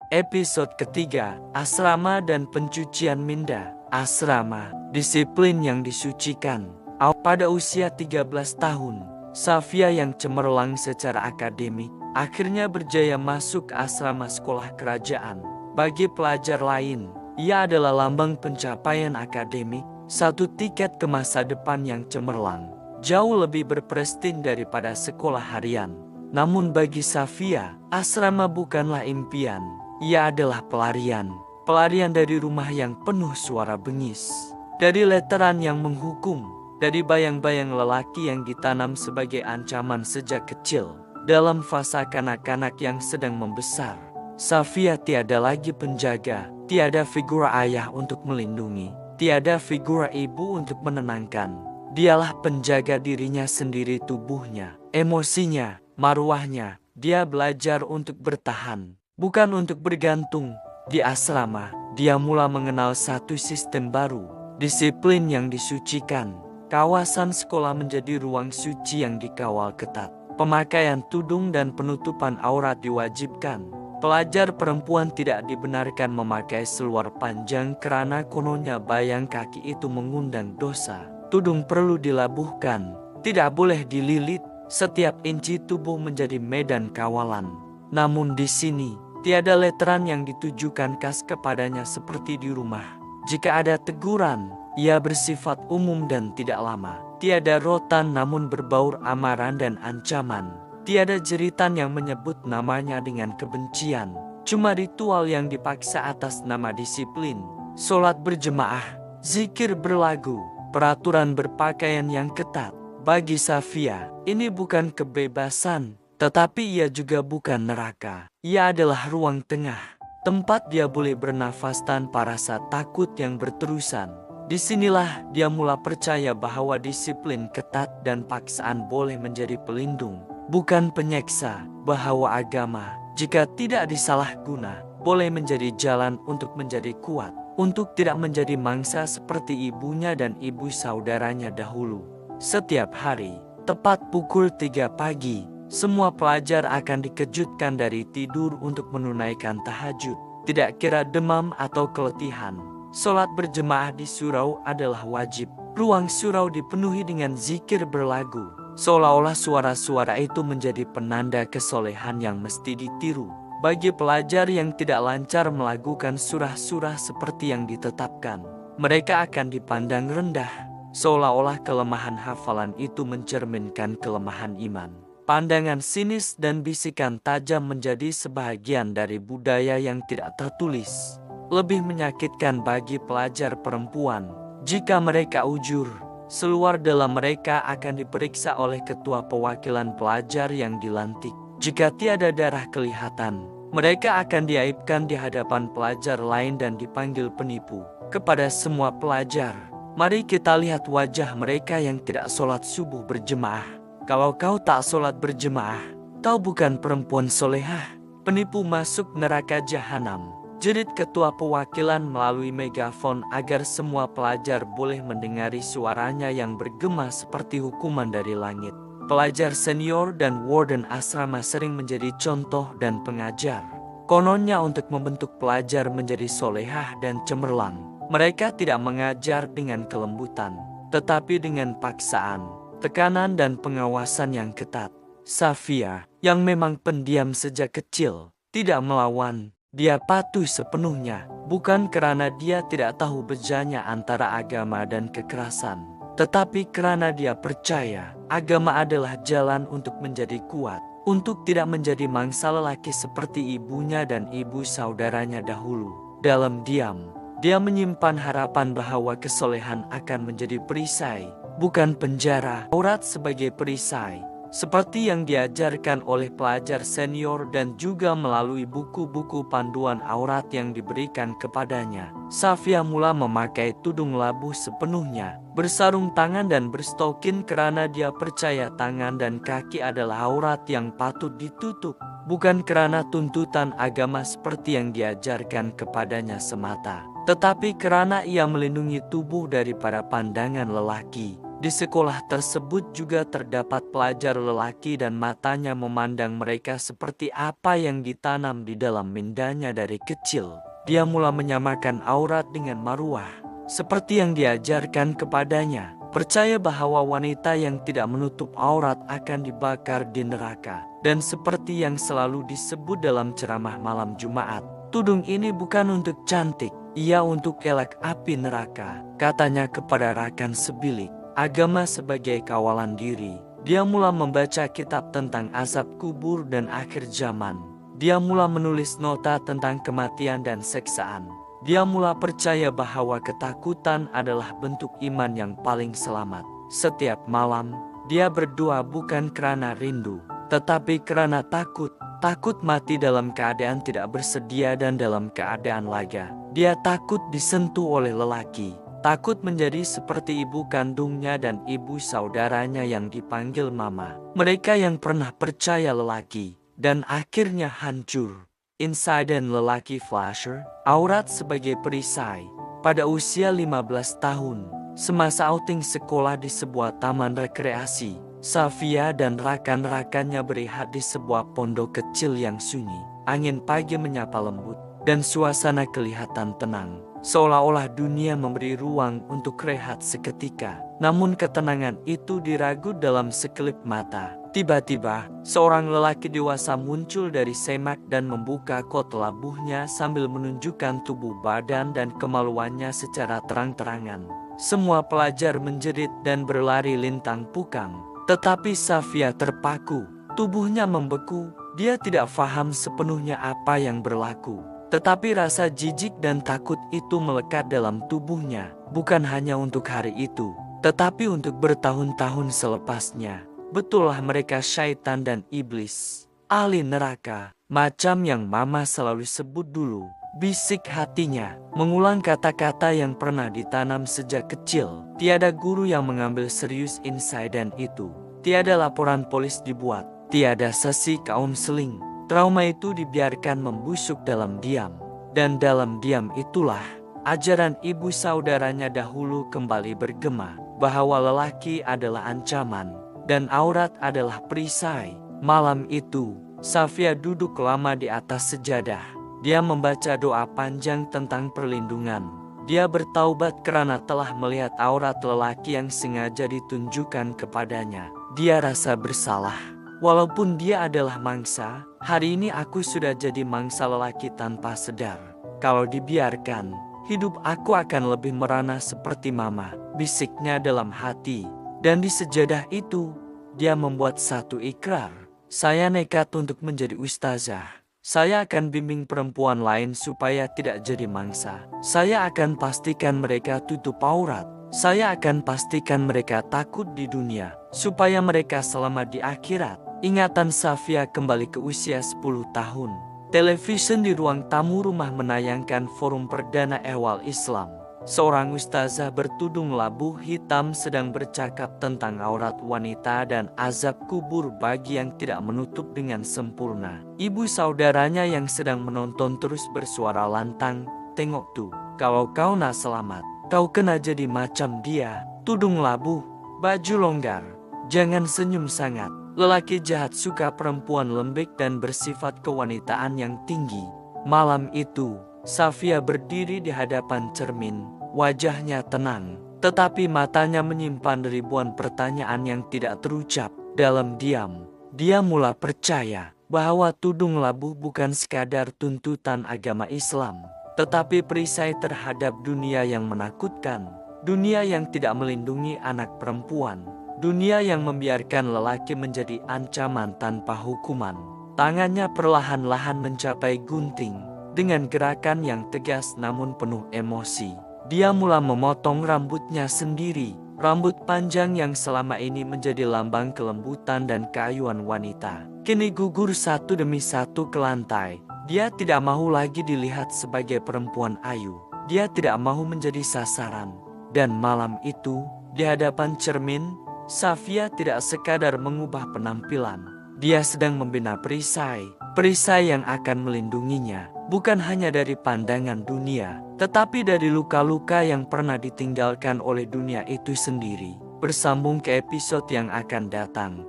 Episode ketiga, Asrama dan Pencucian Minda. Asrama, disiplin yang disucikan. Pada usia 13 tahun, Safia yang cemerlang secara akademik, akhirnya berjaya masuk ke asrama sekolah kerajaan. Bagi pelajar lain, ia adalah lambang pencapaian akademik, satu tiket ke masa depan yang cemerlang, jauh lebih berprestij daripada sekolah harian. Namun bagi Safia, asrama bukanlah impian. Ia adalah pelarian dari rumah yang penuh suara bengis, dari leteran yang menghukum, dari bayang-bayang lelaki yang ditanam sebagai ancaman sejak kecil. Dalam fase kanak-kanak yang sedang membesar, Safia tiada lagi penjaga, tiada figur ayah untuk melindungi, tiada figur ibu untuk menenangkan. Dialah penjaga dirinya sendiri, tubuhnya, emosinya, marwahnya. Dia belajar untuk bertahan, bukan untuk bergantung. Di asrama, dia mula mengenal satu sistem baru, disiplin yang disucikan. Kawasan sekolah menjadi ruang suci yang dikawal ketat. Pemakaian tudung dan penutupan aurat diwajibkan. Pelajar perempuan tidak dibenarkan memakai seluar panjang karena kononnya bayang kaki itu mengundang dosa. Tudung perlu dilabuhkan, tidak boleh dililit. Setiap inci tubuh menjadi medan kawalan. Namun di sini, tiada leteran yang ditujukan khas kepadanya seperti di rumah. Jika ada teguran, ia bersifat umum dan tidak lama. Tiada rotan namun berbaur amaran dan ancaman. Tiada jeritan yang menyebut namanya dengan kebencian. Cuma ritual yang dipaksa atas nama disiplin. Sholat berjemaah, zikir berlagu, peraturan berpakaian yang ketat. Bagi Safia, ini bukan kebebasan, tetapi ia juga bukan neraka. Ia adalah ruang tengah, tempat dia boleh bernafas tanpa rasa takut yang berterusan. Disinilah dia mula percaya bahwa disiplin ketat dan paksaan boleh menjadi pelindung, bukan penyeksa. Bahwa agama, jika tidak disalahguna, boleh menjadi jalan untuk menjadi kuat, untuk tidak menjadi mangsa seperti ibunya dan ibu saudaranya dahulu. Setiap hari, tepat pukul 3 pagi, semua pelajar akan dikejutkan dari tidur untuk menunaikan tahajud. Tidak kira demam atau keletihan, sholat berjemaah di surau adalah wajib. Ruang surau dipenuhi dengan zikir berlagu, seolah-olah suara-suara itu menjadi penanda kesolehan yang mesti ditiru. Bagi pelajar yang tidak lancar melakukan surah-surah seperti yang ditetapkan, mereka akan dipandang rendah, seolah-olah kelemahan hafalan itu mencerminkan kelemahan iman. Pandangan sinis dan bisikan tajam menjadi sebahagian dari budaya yang tidak tertulis. Lebih menyakitkan bagi pelajar perempuan, jika mereka ujur, seluar dalam mereka akan diperiksa oleh ketua pewakilan pelajar yang dilantik. Jika tiada darah kelihatan, mereka akan diaibkan di hadapan pelajar lain dan dipanggil penipu. Kepada semua pelajar, mari kita lihat wajah mereka yang tidak sholat subuh berjemaah. Kalau kau tak sholat berjemaah, kau bukan perempuan solehah. Penipu masuk neraka jahanam. Jerit ketua pewakilan melalui megafon agar semua pelajar boleh mendengari suaranya yang bergema seperti hukuman dari langit. Pelajar senior dan warden asrama sering menjadi contoh dan pengajar. Kononnya untuk membentuk pelajar menjadi solehah dan cemerlang. Mereka tidak mengajar dengan kelembutan, tetapi dengan paksaan, tekanan dan pengawasan yang ketat. Safia, yang memang pendiam sejak kecil, tidak melawan. Dia patuh sepenuhnya, bukan karena dia tidak tahu bedanya antara agama dan kekerasan, tetapi karena dia percaya agama adalah jalan untuk menjadi kuat, untuk tidak menjadi mangsa lelaki seperti ibunya dan ibu saudaranya dahulu. Dalam diam, dia menyimpan harapan bahwa kesolehan akan menjadi perisai, bukan penjara. Aurat sebagai perisai, seperti yang diajarkan oleh pelajar senior dan juga melalui buku-buku panduan aurat yang diberikan kepadanya. Safia mula memakai tudung labu sepenuhnya, bersarung tangan dan berstokin karena dia percaya tangan dan kaki adalah aurat yang patut ditutup, bukan karena tuntutan agama seperti yang diajarkan kepadanya semata, tetapi karena ia melindungi tubuh daripada pandangan lelaki. Di sekolah tersebut juga terdapat pelajar lelaki dan matanya memandang mereka seperti apa yang ditanam di dalam mindanya dari kecil. Dia mulai menyamakan aurat dengan maruah, seperti yang diajarkan kepadanya. Percaya bahwa wanita yang tidak menutup aurat akan dibakar di neraka. Dan seperti yang selalu disebut dalam ceramah malam Jumat, tudung ini bukan untuk cantik, ia untuk elak api neraka, katanya kepada rakan sebilik. Agama sebagai kawalan diri. Dia mulai membaca kitab tentang azab kubur dan akhir zaman. Dia mulai menulis nota tentang kematian dan seksaan. Dia mulai percaya bahwa ketakutan adalah bentuk iman yang paling selamat. Setiap malam, dia berdoa bukan karena rindu, tetapi karena takut. Takut mati dalam keadaan tidak bersedia dan dalam keadaan laga. Dia takut disentuh oleh lelaki. Takut menjadi seperti ibu kandungnya dan ibu saudaranya yang dipanggil mama. Mereka yang pernah percaya lelaki dan akhirnya hancur. Insiden lelaki flasher, aurat sebagai perisai. Pada usia 15 tahun, semasa outing sekolah di sebuah taman rekreasi, Safia dan rakan-rakannya berehat di sebuah pondok kecil yang sunyi. Angin pagi menyapa lembut dan suasana kelihatan tenang. Seolah-olah dunia memberi ruang untuk rehat seketika. Namun ketenangan itu diragu dalam sekelip mata. Tiba-tiba, seorang lelaki dewasa muncul dari semak dan membuka kot labuhnya sambil menunjukkan tubuh badan dan kemaluannya secara terang-terangan. Semua pelajar menjerit dan berlari lintang pukang. Tetapi Safia terpaku. Tubuhnya membeku. Dia tidak paham sepenuhnya apa yang berlaku. Tetapi rasa jijik dan takut itu melekat dalam tubuhnya, bukan hanya untuk hari itu, tetapi untuk bertahun-tahun selepasnya. Betullah mereka syaitan dan iblis, ahli neraka, macam yang mama selalu sebut dulu. Bisik hatinya, mengulang kata-kata yang pernah ditanam sejak kecil. Tiada guru yang mengambil serius insiden itu. Tiada laporan polis dibuat, tiada sesi kaunseling. Trauma itu dibiarkan membusuk dalam diam. Dan dalam diam itulah ajaran ibu saudaranya dahulu kembali bergema bahwa lelaki adalah ancaman dan aurat adalah perisai. Malam itu, Safia duduk lama di atas sejadah. Dia membaca doa panjang tentang perlindungan. Dia bertaubat karena telah melihat aurat lelaki yang sengaja ditunjukkan kepadanya. Dia rasa bersalah. Walaupun dia adalah mangsa, hari ini aku sudah jadi mangsa lelaki tanpa sadar. Kalau dibiarkan, hidup aku akan lebih merana seperti mama, bisiknya dalam hati. Dan di sejadah itu, dia membuat satu ikrar. Saya nekat untuk menjadi ustazah. Saya akan bimbing perempuan lain supaya tidak jadi mangsa. Saya akan pastikan mereka tutup aurat. Saya akan pastikan mereka takut di dunia, supaya mereka selamat di akhirat. Ingatan Safia kembali ke usia 10 tahun. Televisi di ruang tamu rumah menayangkan forum perdana ehwal Islam. Seorang ustazah bertudung labu hitam sedang bercakap tentang aurat wanita dan azab kubur bagi yang tidak menutup dengan sempurna. Ibu saudaranya yang sedang menonton terus bersuara lantang, "Tengok tuh, kalau kau nak selamat, kau kena jadi macam dia." Tudung labu, baju longgar, jangan senyum sangat. Lelaki jahat suka perempuan lembek dan bersifat kewanitaan yang tinggi. Malam itu, Safia berdiri di hadapan cermin. Wajahnya tenang, tetapi matanya menyimpan ribuan pertanyaan yang tidak terucap. Dalam diam, dia mulai percaya bahwa tudung labu bukan sekadar tuntutan agama Islam, tetapi perisai terhadap dunia yang menakutkan. Dunia yang tidak melindungi anak perempuan. Dunia yang membiarkan lelaki menjadi ancaman tanpa hukuman. Tangannya perlahan-lahan mencapai gunting. Dengan gerakan yang tegas namun penuh emosi, dia mulai memotong rambutnya sendiri. Rambut panjang yang selama ini menjadi lambang kelembutan dan keayuan wanita, kini gugur satu demi satu ke lantai. Dia tidak mau lagi dilihat sebagai perempuan ayu. Dia tidak mau menjadi sasaran. Dan malam itu, di hadapan cermin, Safia tidak sekadar mengubah penampilan. Dia sedang membina perisai yang akan melindunginya, bukan hanya dari pandangan dunia, tetapi dari luka-luka yang pernah ditinggalkan oleh dunia itu sendiri. bersambung ke episode yang akan datang.